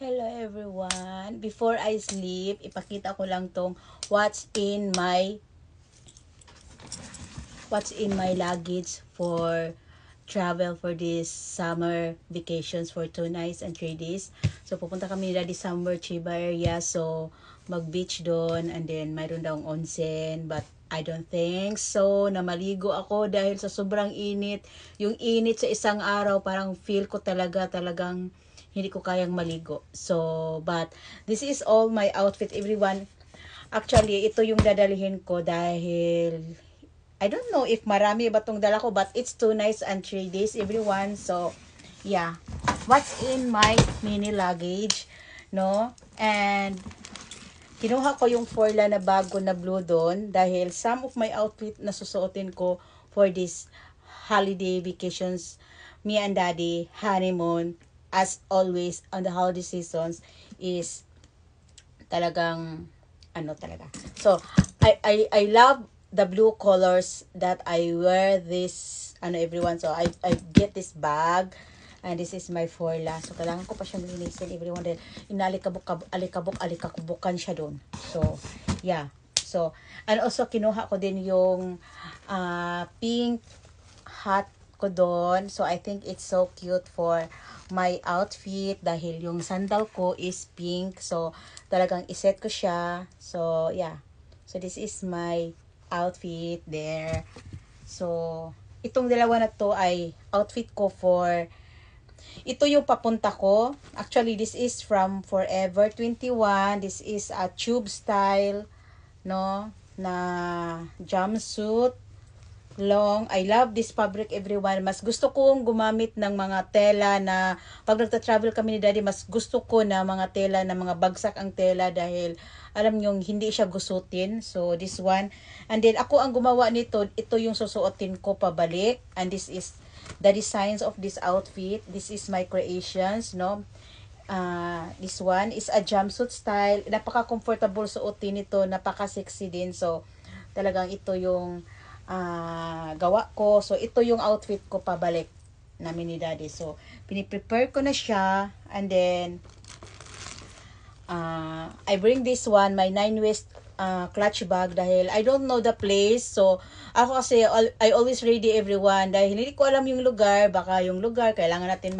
Hello everyone. Before I sleep, ipakita ko lang tong what's in my luggage for travel for this summer vacations for 2 nights and 3 days. So pupunta kami nila di Summer Chiba area. So mag-beach doon and then mayroon daw onsen but I don't think so na maligo ako dahil sa sobrang init. Yung init sa isang araw parang feel ko talagang hindi ko kayang maligo. So, but this is all my outfit, everyone. Actually, ito yung dadalhin ko dahil I don't know if marami ba tong dala ko, but it's 2 nights and 3 days, everyone. So, yeah. What's in my mini luggage, no? And kinuha ko yung Forla na bago na blue doon dahil some of my outfit na susuotin ko for this holiday vacations, me and daddy honeymoon, as always on the holiday seasons, is talagang ano talaga. So I love the blue colors that I wear this everyone. So I get this bag. And this is my Forla. So, kailangan ko pa siyang linisin, everyone. Then, alikabukan siya doon. So, yeah. So, and also, kinuha ko din yung pink hat ko doon. So, I think it's so cute for my outfit dahil yung sandal ko is pink. So, talagang iset ko siya. So, yeah. So, this is my outfit there. So, itong dalawa na to ay outfit ko for ito yung papunta ko. Actually, this is from Forever 21. This is a tube style, no, na jumpsuit. Long. I love this fabric, everyone. Mas gusto kong gumamit ng mga tela na pag nagta-travel kami ni Daddy, mas gusto ko na mga tela na mga bagsak ang tela dahil alam nyo, hindi siya gusutin. So, this one. And then, ako ang gumawa nito. Ito yung susuotin ko pabalik. And this is the designs of this outfit. This is my creations, no? This one is a jumpsuit style. Napaka-comfortable suotin nito. Napaka-sexy din. So, talagang ito yung gawa ko. So, ito yung outfit ko pabalik namin ni Daddy. So, piniprepare ko na siya. And then, I bring this one, my 9 waist clutch bag dahil I don't know the place. So, ako kasi, I always ready everyone dahil hindi ko alam yung lugar. Baka yung lugar, kailangan natin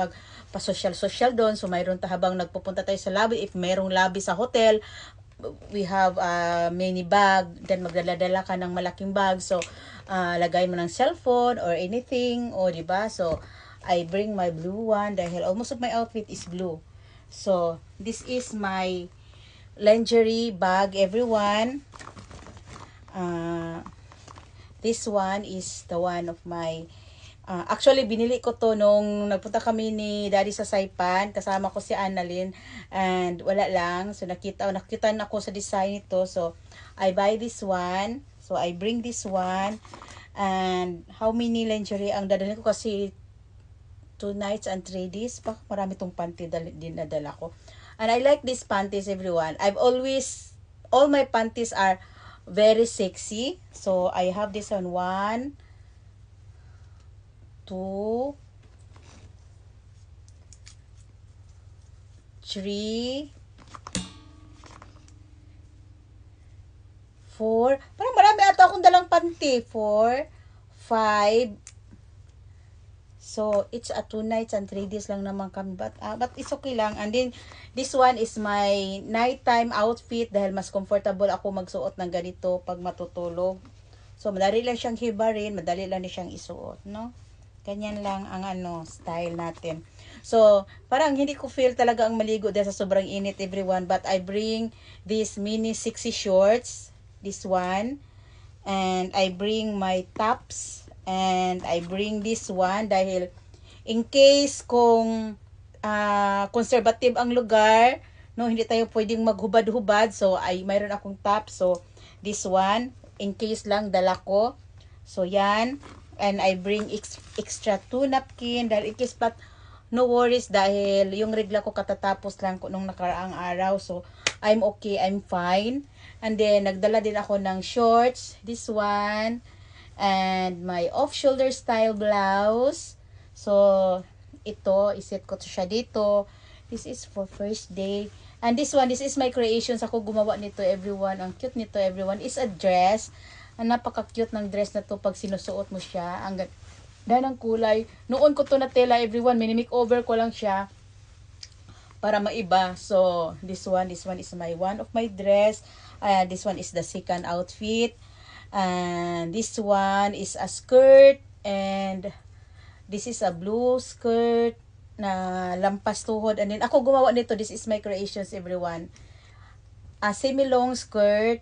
pa-social doon. So, mayroon habang nagpupunta tayo sa lobby. If mayroong lobby sa hotel, we have a mini bag. Then, magdala-dala ka ng malaking bag. So, lagay mo ng cellphone or anything. O, diba? So, I bring my blue one dahil almost of my outfit is blue. So, this is my lingerie bag, everyone. This one is the one of my actually, binili ko to nung nagpunta kami ni Daddy sa Saipan. Kasama ko si Annalyn. And wala lang. So, nakita na ako sa design nito. So, I buy this one. So, I bring this one. And how many lingerie ang dadalhin ko kasi 2 nights and 3 days. Baka marami tong panty din nadala ko. And I like these panties, everyone. All my panties are very sexy. So, I have this on 1, 2, 3, 4. Parang marami ata akong dalang panty. 4, 5. So, it's a 2 nights and 3 days lang naman kami. But it's okay lang. And then, this one is my nighttime outfit dahil mas comfortable ako magsuot ng ganito pag matutulog. So, madali lang siyang hibarin. Madali lang din siyang isuot, no? Ganyan lang ang style natin. So, parang hindi ko feel talaga ang maligo dahil sa sobrang init, everyone. But I bring these mini sexy shorts. This one. And I bring my tops. And I bring this one dahil in case kung conservative ang lugar, no, hindi tayo pwedeng maghubad-hubad. So, mayroon akong top. So, this one, in case lang, dala ko. So, yan. And I bring extra 2 napkin dahil in case but no worries dahil yung regla ko katatapos lang ko nung nakaraang araw. So, I'm okay. I'm fine. And then, nagdala din ako ng shorts. This one. And my off-shoulder style blouse. So, ito, iset ko siya dito. This is for first day. And this one, this is my creations. Ako gumawa nito, everyone. Ang cute nito, everyone. It's a dress. Ang napaka-cute ng dress na to pag sinusuot mo siya. Ang ganda ng kulay. Noon ko to na tela, everyone. Mini-makeover ko lang siya para maiba. So, this one is my one of my dress. This one is the second outfit. And this one is a skirt. And this is a blue skirt na lampas tuhod. And then, ako gumawa nito. This is my creations, everyone. A semi-long skirt.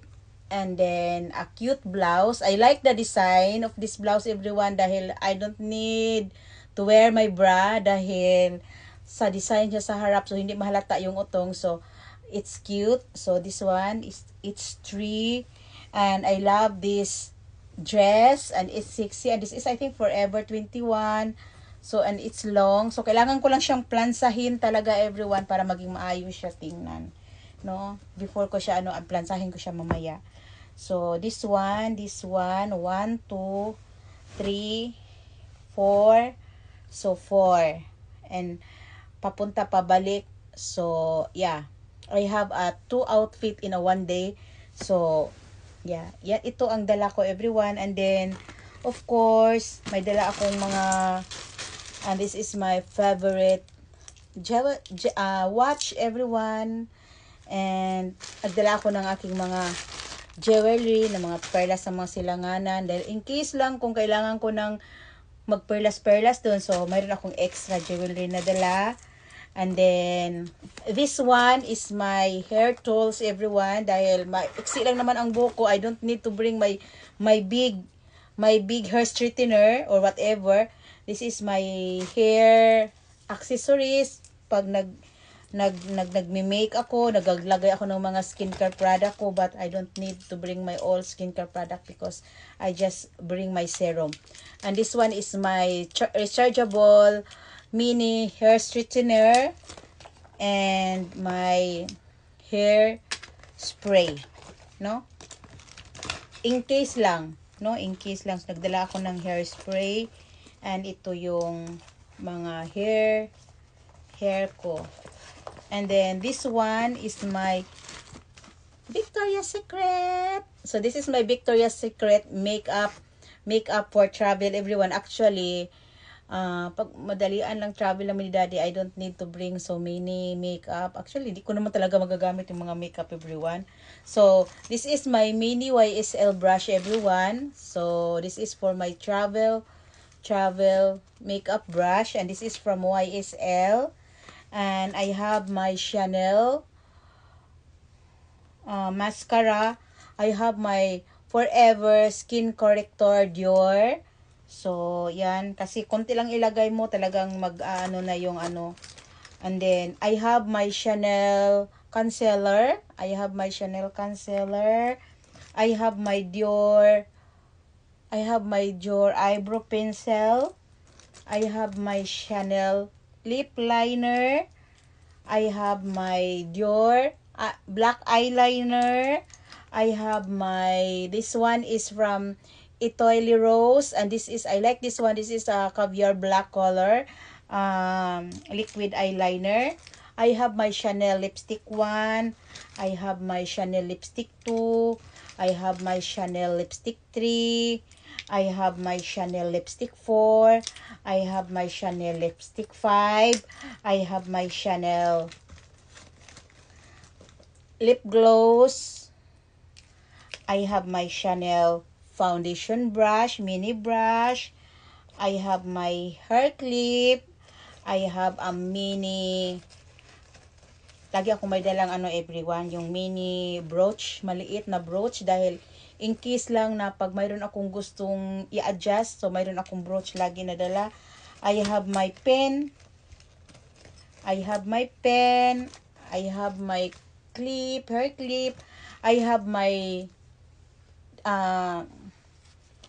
And then, a cute blouse. I like the design of this blouse, everyone. Dahil I don't need to wear my bra. Dahil sa design niya sa harap. So, hindi mahalata yung utong. So, it's cute. So, this one, it's 3. And I love this dress. And it's sexy. And this is, I think, Forever 21. So, and it's long. So, kailangan ko lang siyang plansahin talaga, everyone, para maging maayos siya tingnan. No? Before ko siya, plansahin ko siya mamaya. So, this one, 1, 2, 3, 4. So, 4. And, papunta pabalik. So, yeah. I have a 2 outfit in a 1 day. So, yeah. Yan, ito ang dala ko, everyone. And then, of course, may dala akong mga... And this is my favorite watch, everyone. And nagdala ako ng aking mga jewelry, ng mga perlas sa mga silanganan. Dahil in case lang kung kailangan ko ng magperlas-perlas doon. So, mayroon akong extra jewelry na dala. And then, this one is my hair tools, everyone. Dahil iksi lang naman ang buhok ko. I don't need to bring my big hair straightener or whatever. This is my hair accessories. Pag nagme-make ako, nagaglagay ako ng mga skincare product ko, but I don't need to bring my all skincare product because I just bring my serum. And this one is my rechargeable mini hair straightener and my hair spray, no? In case lang, no? In case lang, nagdala ako ng hair spray. And ito yung mga hair ko. And then this one is my Victoria's Secret. So this is my Victoria's Secret makeup for travel, everyone. Actually, pag madalian lang travel naman ni Daddy, I don't need to bring so many makeup. Actually, di ko naman talaga magagamit yung mga makeup, everyone. So, this is my mini YSL brush, everyone. So, this is for my travel makeup brush, and this is from YSL. And I have my Chanel mascara. I have my Forever Skin Corrector Dior. So, yan. Kasi konti lang ilagay mo, talagang na yung ano. And then, I have my Chanel concealer. I have my Dior eyebrow pencil. I have my Chanel lip liner. I have my Dior black eyeliner. I have this one is from Itoile Rose. And I like this one. This is a caviar black color. Liquid eyeliner. I have my Chanel lipstick 1. I have my Chanel lipstick 2. I have my Chanel lipstick 3. I have my Chanel lipstick 4. I have my Chanel lipstick 5. I have my Chanel lip gloss. I have my Chanel foundation brush, mini brush. I have my hair clip. I have a mini... Lagi ako may dalang everyone, yung mini brooch, maliit na brooch, dahil in case lang na pag mayroon akong gustong i-adjust, so mayroon akong brooch lagi na dala. I have my pen. I have my clip, hair clip. I have my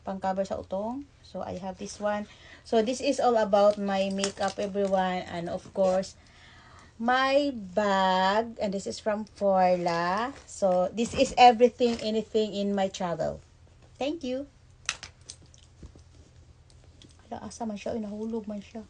pang-cover sa utong. So, I have this one. So, this is all about my makeup, everyone. And of course, my bag, and this is from Forla. So, this is everything, anything in my travel. Thank you. Ala, asa man siya? Nahulog man siya.